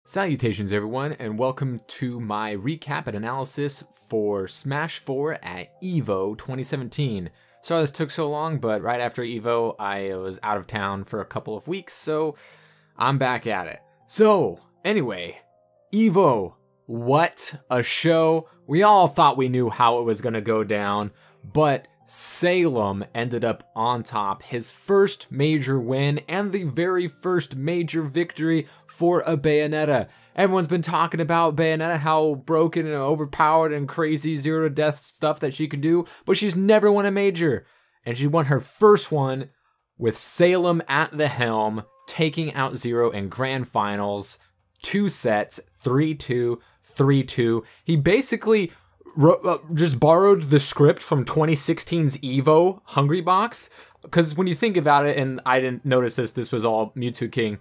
Salutations everyone, and welcome to my recap and analysis for Smash 4 at EVO 2017. Sorry this took so long, but right after EVO I was out of town for a couple of weeks, so I'm back at it. So, anyway, EVO, what a show. We all thought we knew how it was going to go down, but Salem ended up on top, his first major win and the very first major victory for a Bayonetta. Everyone's been talking about Bayonetta, how broken and overpowered and crazy zero to death stuff that she can do, but she's never won a major. And she won her first one with Salem at the helm, taking out Xero in grand finals, 2 sets, 3-2, 3-2. He basically just borrowed the script from 2016's EVO Hungrybox, because when you think about it, and I didn't notice this was all Mewtwo King,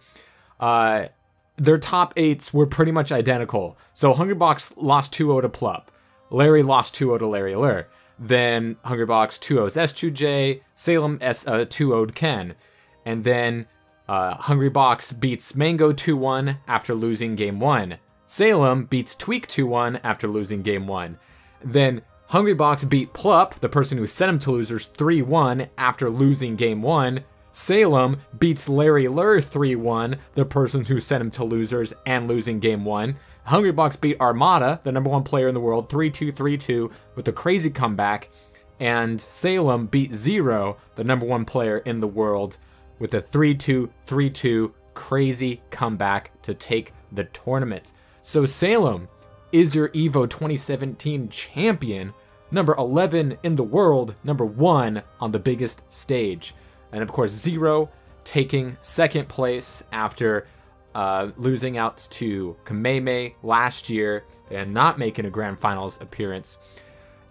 their top 8s were pretty much identical. So Hungrybox lost 2-0 to Plup, Larry lost 2-0 to Larry Lur, then Hungrybox 2-0's S2J, Salem 2-0'd Ken, and then Hungrybox beats Mango 2-1 after losing game 1. Salem beats Tweak 2-1 after losing game 1. Then Hungrybox beat Plup, the person who sent him to losers, 3-1 after losing game 1. Salem beats Larry Lur 3-1, the person who sent him to losers and losing game 1. Hungrybox beat Armada, the #1 player in the world, 3-2, 3-2 with a crazy comeback. And Salem beat Xero, the #1 player in the world, with a 3-2, 3-2 crazy comeback to take the tournament. So Salem is your EVO 2017 champion, number 11 in the world, number 1 on the biggest stage. And of course, Xero taking second place after losing out to Kameme last year and not making a grand finals appearance.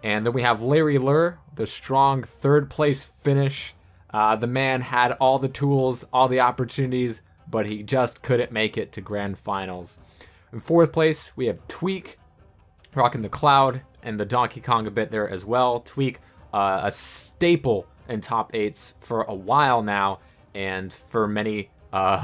And then we have Larry Lur, the strong third place finish. The man had all the tools, all the opportunities, but he just couldn't make it to grand finals. In fourth place, we have Tweak, rocking the Cloud and the Donkey Kong a bit there as well. Tweak, a staple in top 8s for a while now, and for many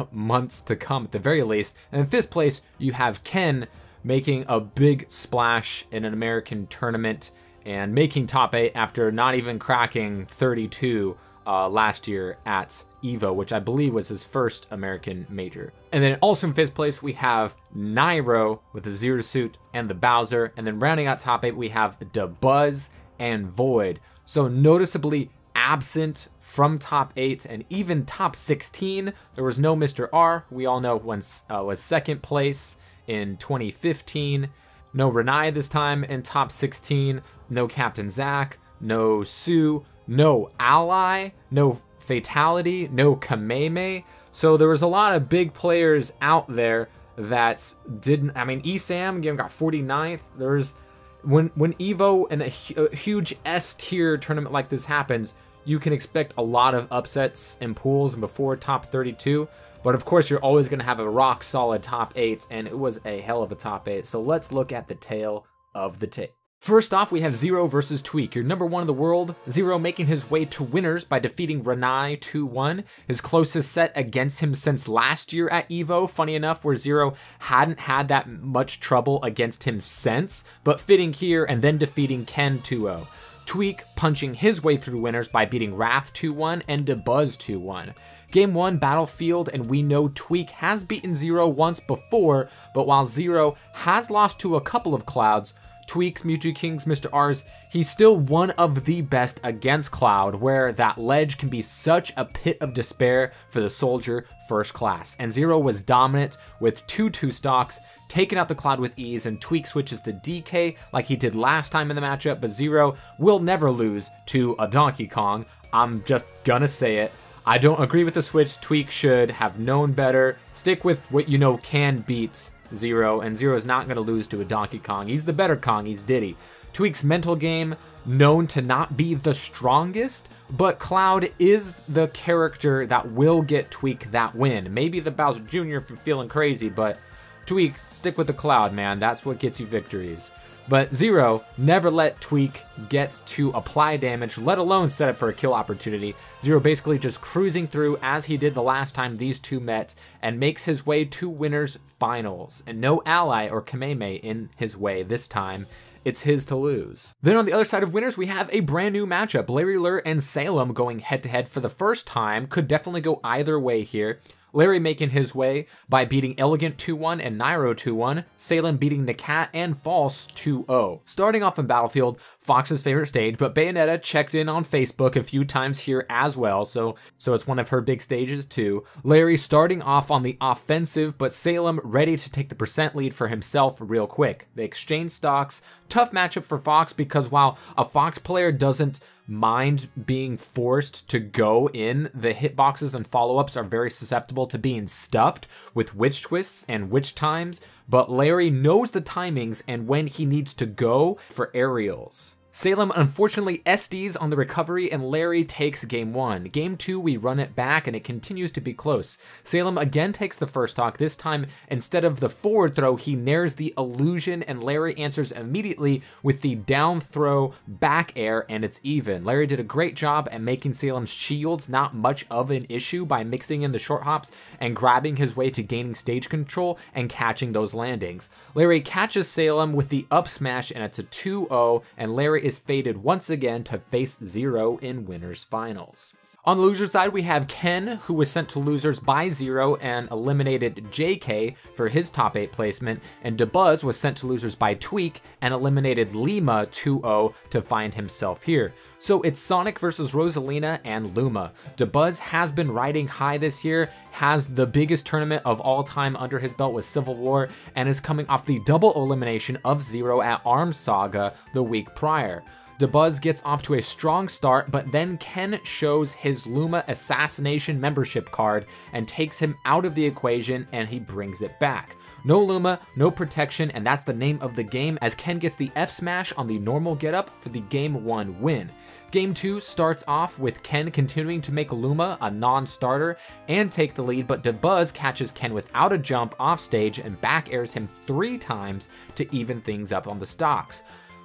months to come at the very least. And in fifth place, you have Ken making a big splash in an American tournament and making top 8 after not even cracking 32 last year at EVO, which I believe was his first American major. And then also in 5th place, we have Nairo with the Zero Suit and the Bowser. And then rounding out top 8, we have the Buzz and Void. So noticeably absent from top 8 and even top 16. There was no Mr. R, we all know was second place in 2015. No Renai this time in top 16. No Captain Zack, no Sue, no Ally, no Fatality, no Kameme. So there was a lot of big players out there that didn't, I mean, ESAM again got 49th. There's, when EVO and a huge S tier tournament like this happens, you can expect a lot of upsets in pools and before top 32. But of course, you're always going to have a rock solid top 8, and it was a hell of a top 8. So let's look at the tale of the tape. First off, we have Xero versus Tweak, your #1 in the world. Xero making his way to winners by defeating Renai 2-1, his closest set against him since last year at EVO, funny enough, where Xero hadn't had that much trouble against him since, but fitting here and then defeating Ken 2-0. Tweak punching his way through winners by beating Wrath 2-1 and DeBuzz 2-1. Game 1 Battlefield, and we know Tweak has beaten Xero once before, but while Xero has lost to a couple of Clouds, Tweaks, Mewtwo Kings, Mr. R's, he's still one of the best against Cloud, where that ledge can be such a pit of despair for the soldier first class. And Xero was dominant with 2 stocks, taking out the Cloud with ease, and Tweak switches to DK like he did last time in the matchup, but Xero will never lose to a Donkey Kong. I'm just gonna say it. I don't agree with the switch. Tweak should have known better. Stick with what you know can beat Xero, and Xero's not going to lose to a Donkey Kong. He's the better Kong, he's Diddy. Tweak's mental game, known to not be the strongest, but Cloud is the character that will get Tweak that win. Maybe the Bowser Jr. if you're feeling crazy, but Tweak, stick with the cloud, man. That's what gets you victories. But Xero never let Tweak get to apply damage, let alone set up for a kill opportunity. Xero basically just cruising through as he did the last time these two met and makes his way to winners finals. And no ally or Kameme in his way this time. It's his to lose. Then on the other side of winners, we have a brand new matchup. Larry Lur and Salem going head to head for the first time. Could definitely go either way here. Larry making his way by beating Elegant 2-1 and Nairo 2-1, Salem beating Nakat and False 2-0. Starting off in Battlefield, Fox's favorite stage, but Bayonetta checked in on Facebook a few times here as well, so it's one of her big stages too. Larry starting off on the offensive, but Salem ready to take the percent lead for himself real quick. They exchange stocks. Tough matchup for Fox because while a Fox player doesn't mind being forced to go in, the hitboxes and follow-ups are very susceptible to being stuffed with witch twists and witch times, but Larry knows the timings and when he needs to go for aerials. Salem unfortunately SDs on the recovery and Larry takes game 1. Game 2 we run it back and it continues to be close. Salem again takes the first stock. This time instead of the forward throw he nairs the illusion and Larry answers immediately with the down throw back air and it's even. Larry did a great job at making Salem's shield not much of an issue by mixing in the short hops and grabbing his way to gaining stage control and catching those landings. Larry catches Salem with the up smash and it's a 2-0 and Larry is faded once again to face Xero in winners finals. On the loser side, we have Ken, who was sent to losers by Xero and eliminated JK for his top 8 placement, and Dabuz was sent to losers by Tweak and eliminated Lima 2-0 to find himself here. So it's Sonic versus Rosalina and Luma. Dabuz has been riding high this year, has the biggest tournament of all time under his belt with Civil War, and is coming off the double elimination of Xero at Arms Saga the week prior. Dabuz gets off to a strong start, but then Ken shows his Luma Assassination membership card and takes him out of the equation and he brings it back. No Luma, no protection, and that's the name of the game as Ken gets the F smash on the normal getup for the game 1 win. Game 2 starts off with Ken continuing to make Luma a non-starter and take the lead, but Dabuz catches Ken without a jump off stage and back airs him 3 times to even things up on the stocks.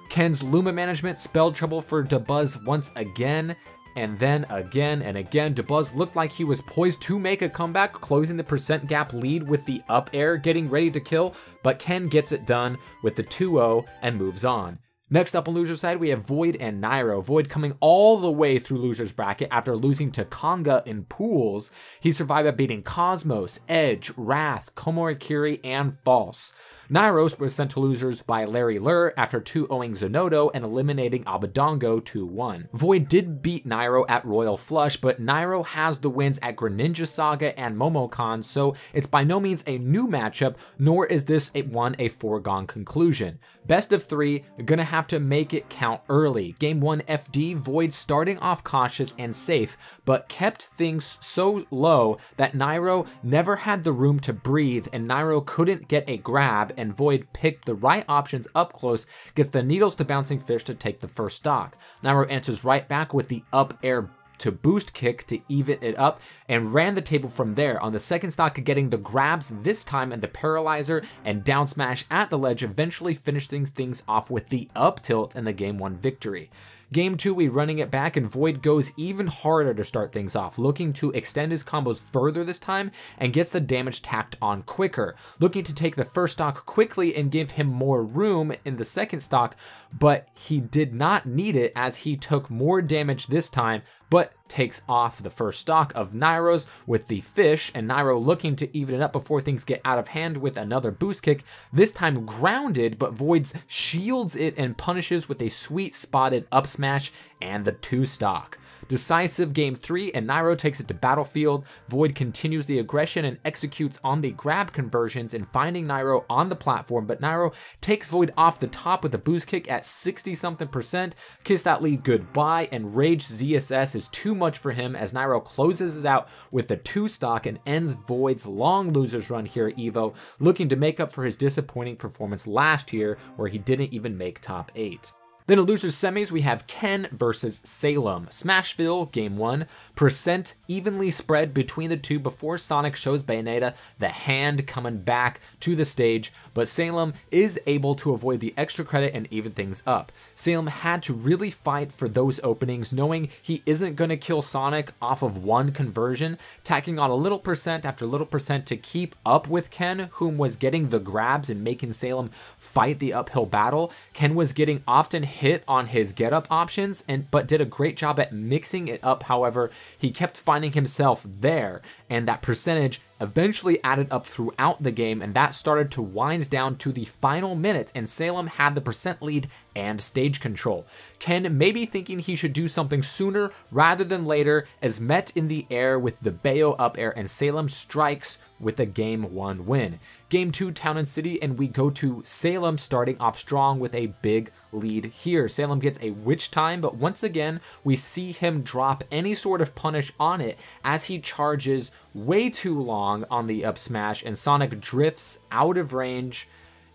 Ken's Luma management spelled trouble for Dabuz once again, and then again and again. Dabuz looked like he was poised to make a comeback, closing the percent gap lead with the up air, getting ready to kill, but Ken gets it done with the 2-0 and moves on. Next up on loser's side, we have Void and Nairo. Void coming all the way through loser's bracket after losing to Konga in pools. He survived by beating Cosmos, Edge, Wrath, Komorikiri, and False. Nairo was sent to losers by Larry Lur after 2-0ing Zenodo and eliminating Abadongo 2-1. Void did beat Nairo at Royal Flush, but Nairo has the wins at Greninja Saga and Momocon, so it's by no means a new matchup, nor is this a foregone conclusion. Best of 3, gonna have to make it count early. Game 1 FD, Void starting off cautious and safe, but kept things so low that Nairo never had the room to breathe and Nairo couldn't get a grab, and Void picked the right options up close, gets the needles to bouncing fish to take the first stock. Nairo answers right back with the up air to boost kick to even it up and ran the table from there. On the second stock, getting the grabs this time and the paralyzer and down smash at the ledge eventually finishing things off with the up tilt and the game 1 victory. Game 2, we running it back and Void goes even harder to start things off, looking to extend his combos further this time and gets the damage tacked on quicker, looking to take the first stock quickly and give him more room in the second stock, but he did not need it as he took more damage this time, but takes off the first stock of Nairo's with the fish, and Nairo looking to even it up before things get out of hand with another boost kick, this time grounded, but Voids shields it and punishes with a sweet spotted up smash and the 2 stock. Decisive game 3 and Nairo takes it to battlefield. Void continues the aggression and executes on the grab conversions and finding Nairo on the platform, but Nairo takes Void off the top with a boost kick at 60-something%. Kiss that lead goodbye, and Rage ZSS is too much for him as Nairo closes it out with the 2 stock and ends Void's long losers run here at EVO, looking to make up for his disappointing performance last year where he didn't even make top 8. Then in losers semis, we have Ken versus Salem. Smashville, game 1. Percent evenly spread between the two before Sonic shows Bayonetta the hand coming back to the stage, but Salem is able to avoid the extra credit and even things up. Salem had to really fight for those openings, knowing he isn't going to kill Sonic off of one conversion, tacking on a little percent after little percent to keep up with Ken, whom was getting the grabs and making Salem fight the uphill battle. Ken was getting often hit on his get up options, but did a great job at mixing it up. However, he kept finding himself there, and that percentage eventually added up throughout the game, and that started to wind down to the final minutes, and Salem had the percent lead and stage control. Ken may be thinking he should do something sooner rather than later, as met in the air with the Bayo up air, and Salem strikes with a game 1 win. Game 2, Town and City, and we go to Salem starting off strong with a big lead here. Salem gets a witch time, but once again, we see him drop any sort of punish on it as he charges way too long on the up smash, and Sonic drifts out of range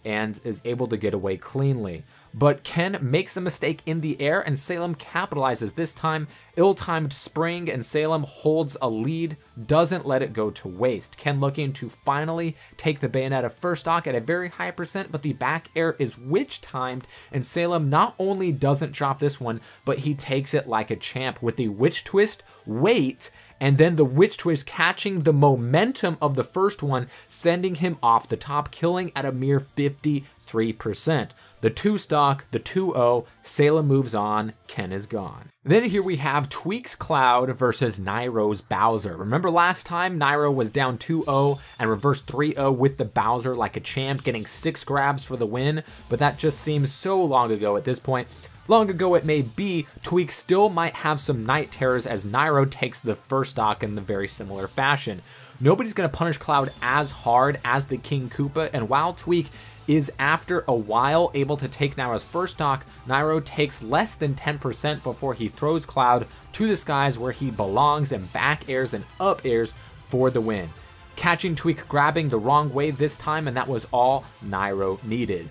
and is able to get away cleanly. But Ken makes a mistake in the air, and Salem capitalizes this time. Ill-timed spring, and Salem holds a lead, doesn't let it go to waste. Ken looking to finally take the Bayonetta first stock at a very high percent, but the back air is witch-timed, and Salem not only doesn't drop this one, but he takes it like a champ with the witch twist, wait, and then the witch twist catching the momentum of the first one, sending him off the top, killing at a mere 53%. The 2 stock, the 2-0, Salem moves on, Ken is gone. Then here we have Tweek's Cloud versus Nairo's Bowser. Remember last time Nairo was down 2-0 and reversed 3-0 with the Bowser like a champ, getting 6 grabs for the win, but that just seems so long ago at this point. Long ago it may be, Tweek still might have some night terrors as Nairo takes the first stock in the very similar fashion. Nobody's going to punish Cloud as hard as the King Koopa, and while Tweek is after a while able to take Nairo's first stock, Nairo takes less than 10% before he throws Cloud to the skies where he belongs and back airs and up airs for the win. Catching Tweek grabbing the wrong way this time, and that was all Nairo needed.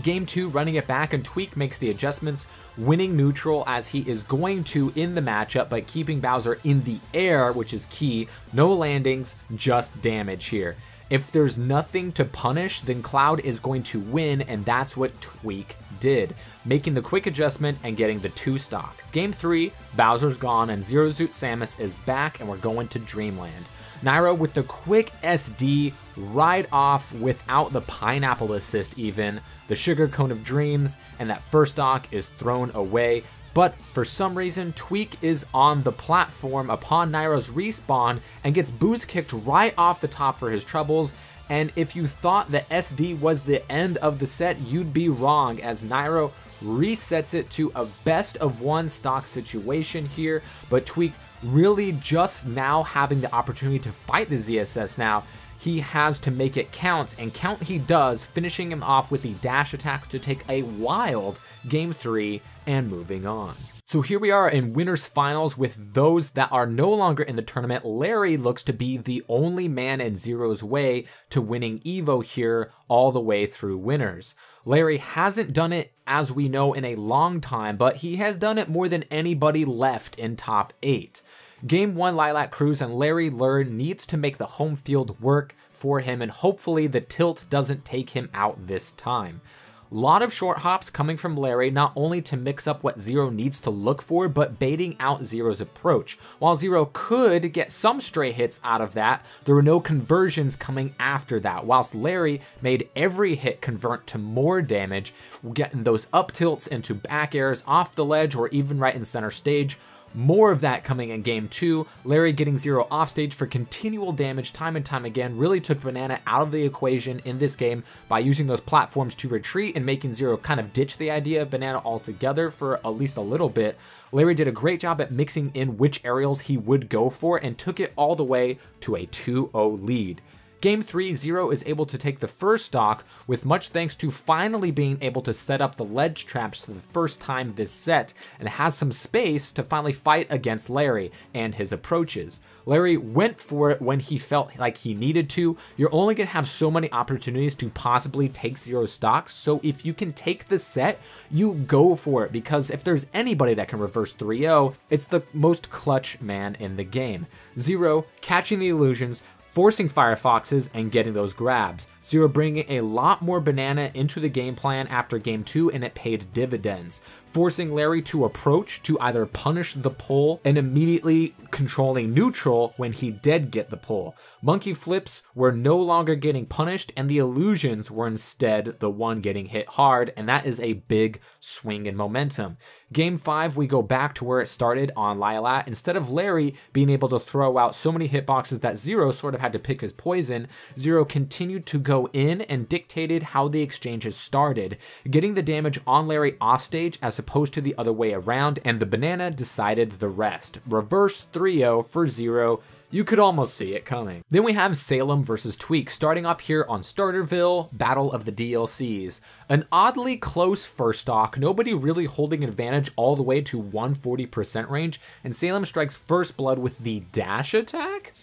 Game 2, running it back, and Tweek makes the adjustments, winning neutral as he is going to in the matchup, but keeping Bowser in the air, which is key. No landings, just damage here. If there's nothing to punish, then Cloud is going to win, and that's what Tweek did, making the quick adjustment and getting the 2 stock. Game 3, Bowser's gone, and Zero Suit Samus is back, and we're going to Dreamland. Nairo with the quick SD right off without the pineapple assist even, the sugar cone of dreams, and that first stock is thrown away. But for some reason, Tweek is on the platform upon Nairo's respawn and gets boost kicked right off the top for his troubles. And if you thought that SD was the end of the set, you'd be wrong, as Nairo resets it to a best of 1 stock situation here. But Tweek really just now having the opportunity to fight the ZSS now. He has to make it count, and count he does, finishing him off with the dash attack to take a wild Game 3 and moving on. So here we are in winners finals with those that are no longer in the tournament. Larry looks to be the only man in Zero's way to winning EVO here all the way through winners. Larry hasn't done it, as we know, in a long time, but he has done it more than anybody left in top 8. Game 1 Lilac Cruise, and Larry needs to make the home field work for him, and hopefully the tilt doesn't take him out this time. Lot of short hops coming from Larry, not only to mix up what Zero needs to look for, but baiting out Zero's approach. While Zero could get some stray hits out of that, there were no conversions coming after that, whilst Larry made every hit convert to more damage, getting those up tilts into back airs off the ledge or even right in center stage. More of that coming in Game 2, Larry getting Zero offstage for continual damage time and time again, really took Banana out of the equation in this game by using those platforms to retreat and making Zero kind of ditch the idea of Banana altogether for at least a little bit. Larry did a great job at mixing in which aerials he would go for and took it all the way to a 2-0 lead. Game 3, Xero is able to take the first stock with much thanks to finally being able to set up the ledge traps for the first time this set, and has some space to finally fight against Larry and his approaches. Larry went for it when he felt like he needed to. You're only going to have so many opportunities to possibly take Xero stock, so if you can take the set, you go for it, because if there's anybody that can reverse 3-0, it's the most clutch man in the game. Xero catching the illusions, forcing Firefoxes, and getting those grabs. Xero bringing a lot more banana into the game plan after game 2, and it paid dividends. Forcing Larry to approach to either punish the pull and immediately controlling neutral when he did get the pull. Monkey flips were no longer getting punished, and the illusions were instead the one getting hit hard, and that is a big swing in momentum. Game 5, we go back to where it started on Lilat. Instead of Larry being able to throw out so many hitboxes that Xero sort of had to pick his poison, Xero continued to go in and dictated how the exchanges started, getting the damage on Larry offstage as opposed to the other way around, and the banana decided the rest. Reverse 3-0 for Xero. You could almost see it coming. Then we have Salem versus Tweak, starting off here on Starterville, Battle of the DLCs. An oddly close first stock, nobody really holding advantage all the way to 140% range, and Salem strikes first blood with the dash attack?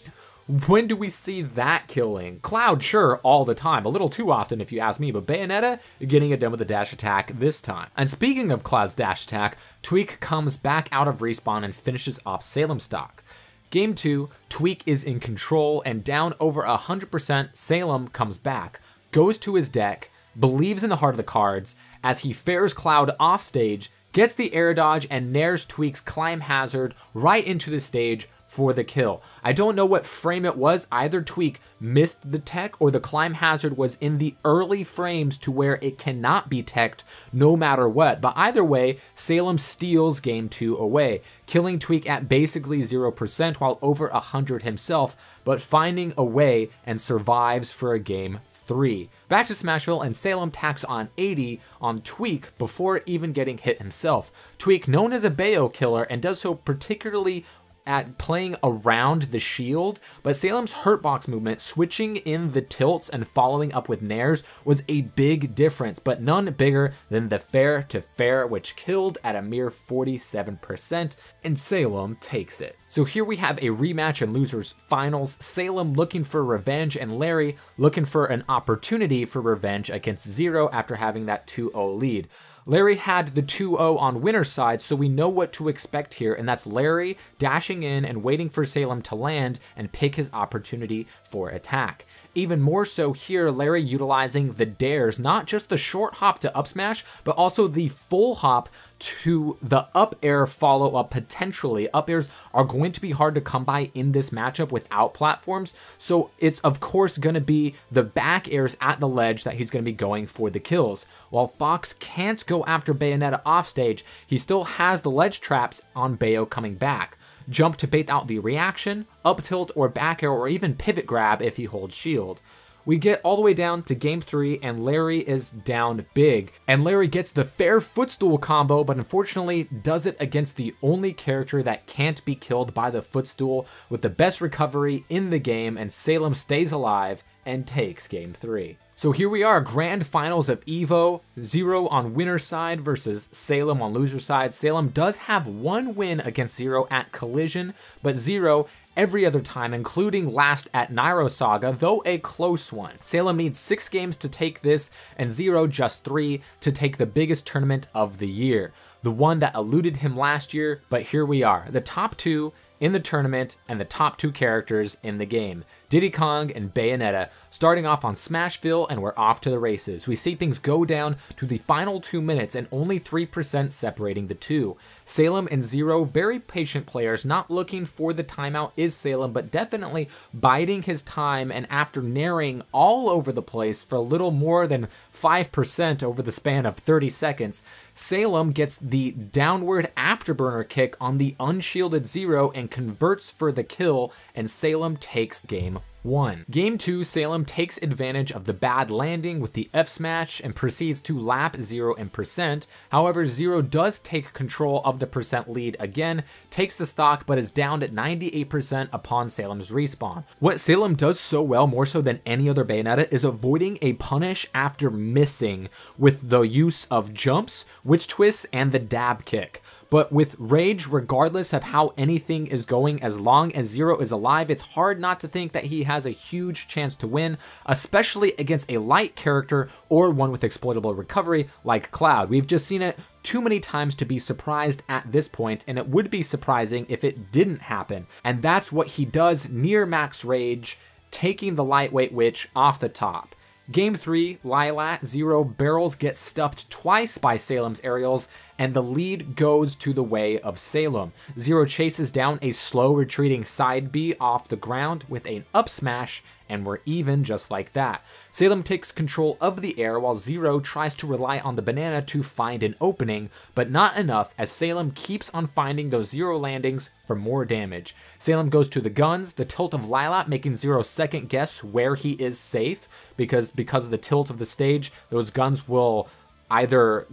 When do we see that killing? Cloud, sure, all the time. A little too often if you ask me, but Bayonetta getting it done with a dash attack this time. And speaking of Cloud's dash attack, Tweak comes back out of respawn and finishes off Salem stock. Game 2, Tweak is in control and down over 100%, Salem comes back, goes to his deck, believes in the heart of the cards, as he fares Cloud off stage, gets the air dodge and nairs Tweak's climb hazard right into the stage for the kill. I don't know what frame it was, either Tweak missed the tech or the climb hazard was in the early frames to where it cannot be teched no matter what, but either way, Salem steals game 2 away, killing Tweak at basically 0% while over 100 himself, but finding a way and survives for a game 3. Back to Smashville, and Salem tacks on 80 on Tweak before even getting hit himself. Tweak, known as a Bayo killer, and does so particularly at playing around the shield, but Salem's hurtbox movement, switching in the tilts and following up with nairs, was a big difference, but none bigger than the fair to fair, which killed at a mere 47%, and Salem takes it. So here we have a rematch in losers finals, Salem looking for revenge and Larry looking for an opportunity for revenge against Xero after having that 2-0 lead. Larry had the 2-0 on winner's side, so we know what to expect here, and that's Larry dashing in and waiting for Salem to land and pick his opportunity for attack. Even more so here, Larry utilizing the dares, not just the short hop to up smash, but also the full hop to the up air follow up potentially. Up airs are going to be hard to come by in this matchup without platforms, so it's of course going to be the back airs at the ledge that he's going to be going for the kills. While Fox can't go after Bayonetta offstage, he still has the ledge traps on Bayo coming back. Jump to bait out the reaction, up tilt or back air, or even pivot grab if he holds shield. We get all the way down to game 3 and Larry is down big, and Larry gets the fair footstool combo, but unfortunately does it against the only character that can't be killed by the footstool with the best recovery in the game, and Salem stays alive and takes game 3. So here we are, grand finals of EVO, Xero on winner's side versus Salem on loser's side. Salem does have one win against Xero at Collision, but Xero every other time, including last at Nairo Saga, though a close one. Salem needs 6 games to take this, and Xero just 3 to take the biggest tournament of the year. The one that eluded him last year, but here we are, the top 2 in the tournament and the top 2 characters in the game, Diddy Kong and Bayonetta, starting off on Smashville, and we're off to the races. We see things go down to the final 2 minutes and only 3% separating the two. Salem and Xero, very patient players, not looking for the timeout is Salem, but definitely biding his time, and after narrowing all over the place for a little more than 5% over the span of 30 seconds, Salem gets the downward afterburner kick on the unshielded Xero and converts for the kill, and Salem takes game 1. Game 2, Salem takes advantage of the bad landing with the F smash and proceeds to lap Xero in percent. However, Xero does take control of the percent lead again, takes the stock, but is down at 98% upon Salem's respawn. What Salem does so well, more so than any other Bayonetta, is avoiding a punish after missing with the use of jumps, witch twists, and the dab kick. But with Rage, regardless of how anything is going, as long as Xero is alive, it's hard not to think that he has a huge chance to win, especially against a light character or one with exploitable recovery like Cloud. We've just seen it too many times to be surprised at this point, and it would be surprising if it didn't happen. And that's what he does near max Rage, taking the lightweight witch off the top. Game 3, Lilat, Xero barrels get stuffed twice by Salem's aerials, and the lead goes to the way of Salem. Xero chases down a slow retreating side B off the ground with an up smash, and we're even just like that. Salem takes control of the air while Xero tries to rely on the banana to find an opening, but not enough as Salem keeps on finding those Xero landings for more damage. Salem goes to the guns, the tilt of Lilat making Xero second guess where he is safe, because of the tilt of the stage, those guns will either,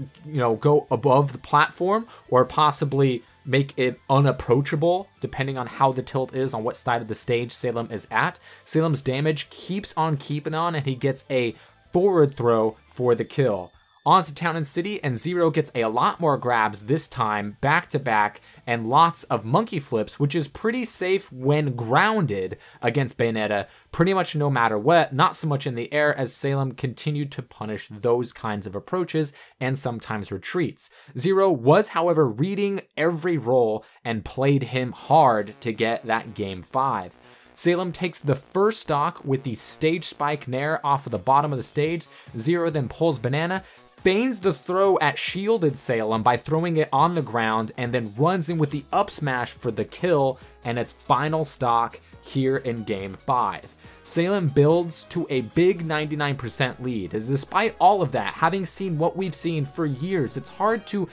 go above the platform or possibly make it unapproachable depending on how the tilt is, on what side of the stage Salem is at. Salem's damage keeps on keeping on, and he gets a forward throw for the kill. On to Town and City, and Xero gets a lot more grabs this time, back to back, and lots of monkey flips, which is pretty safe when grounded against Bayonetta, pretty much no matter what, not so much in the air as Salem continued to punish those kinds of approaches and sometimes retreats. Xero was, however, reading every roll and played him hard to get that game 5. Salem takes the first stock with the stage spike nair off of the bottom of the stage. Xero then pulls banana, feigns the throw at shielded Salem by throwing it on the ground, and then runs in with the up smash for the kill and its final stock here in game 5. Salem builds to a big 99% lead. As despite all of that, having seen what we've seen for years, it's hard to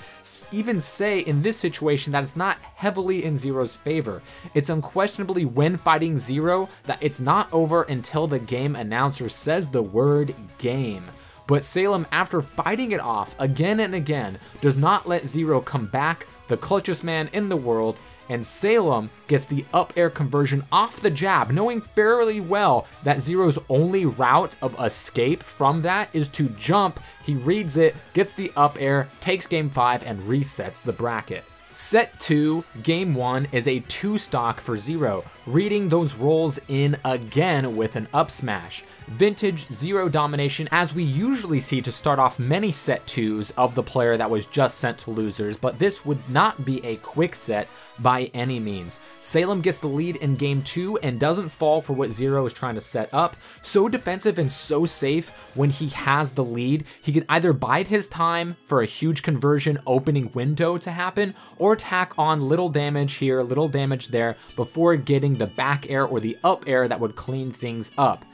even say in this situation that it's not heavily in Xero's favor. It's unquestionably when fighting Xero that it's not over until the game announcer says the word game. But Salem, after fighting it off again and again, does not let Xero come back, the clutchest man in the world, and Salem gets the up air conversion off the jab, knowing fairly well that Xero's only route of escape from that is to jump. He reads it, gets the up air, takes game 5, and resets the bracket. Set 2, game 1 is a 2 stock for Xero, reading those rolls in again with an up smash. Vintage Xero domination as we usually see to start off many set 2s of the player that was just sent to losers, but this would not be a quick set by any means. Salem gets the lead in game 2 and doesn't fall for what Xero is trying to set up. So defensive and so safe when he has the lead, he can either bide his time for a huge conversion opening window to happen, or tack on little damage here, little damage there, before getting the back air or the up air that would clean things up.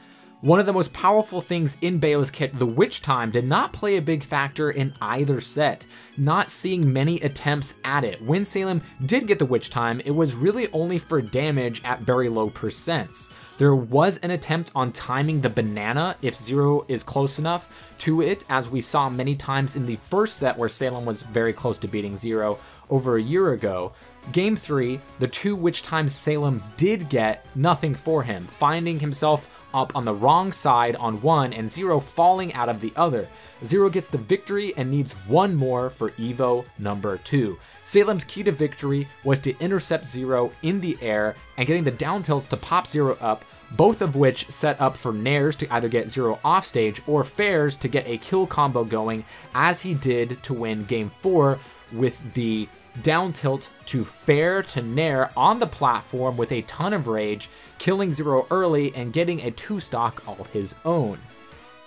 One of the most powerful things in Bayo's kit, the witch time, did not play a big factor in either set, not seeing many attempts at it. When Salem did get the witch time, it was really only for damage at very low percents. There was an attempt on timing the banana if Xero is close enough to it, as we saw many times in the first set where Salem was very close to beating Xero over a year ago. Game 3, the 2 witch times Salem did get, nothing for him, finding himself up on the wrong side on one and Xero falling out of the other. Xero gets the victory and needs one more for EVO number 2. Salem's key to victory was to intercept Xero in the air and getting the down tilts to pop Xero up, both of which set up for nairs to either get Xero off stage or fairs to get a kill combo going, as he did to win game 4 with the down tilt to fair to nair on the platform with a ton of rage, killing Xero early and getting a 2 stock all his own.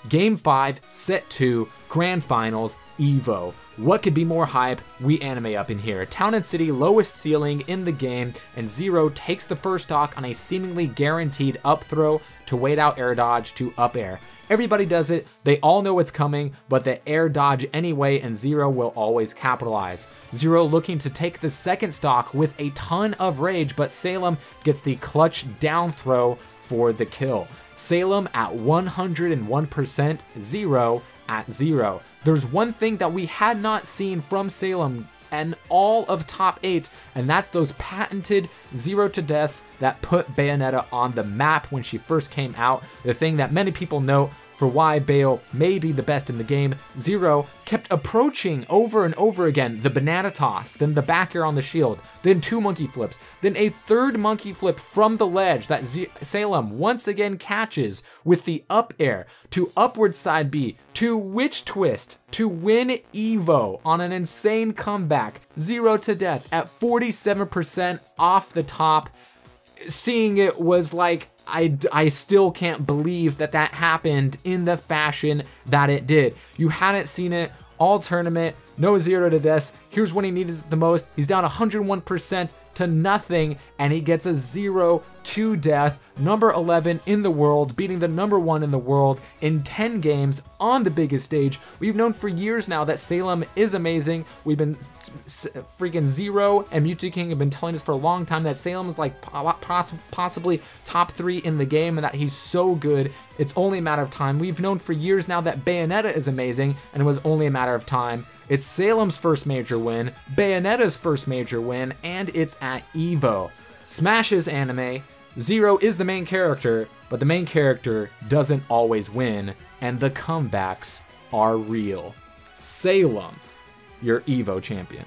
Game 5, set 2, grand finals, EVO. What could be more hype? We anime up in here. Town and City, lowest ceiling in the game, and Xero takes the first stock on a seemingly guaranteed up throw to wait out air dodge to up air. Everybody does it, they all know it's coming, but they air dodge anyway, and Xero will always capitalize. Xero looking to take the second stock with a ton of rage, but Salem gets the clutch down throw for the kill. Salem at 101%, Xero at 0. There's one thing that we had not seen from Salem and all of top 8, and that's those patented 0 to deaths that put Bayonetta on the map when she first came out. The thing that many people note for why Bayo may be the best in the game. Xero kept approaching over and over again the banana toss, then the back air on the shield, then 2 monkey flips, then a 3rd monkey flip from the ledge that Salem once again catches with the up air to upward side B to witch twist to win EVO on an insane comeback. 0 to death at 47% off the top. Seeing it was like, I still can't believe that that happened in the fashion that it did. You hadn't seen it all tournament, no 0 to deaths. Here's when he needs it the most. He's down 101% to nothing, and he gets a 0 to death, number 11 in the world, beating the number 1 in the world in 10 games on the biggest stage. We've known for years now that Salem is amazing. We've been freaking Xero and Mewtwo King have been telling us for a long time that Salem is like possibly top 3 in the game and that he's so good. It's only a matter of time. We've known for years now that Bayonetta is amazing, and it was only a matter of time. It's Salem's first major win, Bayonetta's first major win, and it's at EVO. Smash's anime. Xero is the main character, but the main character doesn't always win, and the comebacks are real. Salem, your EVO champion.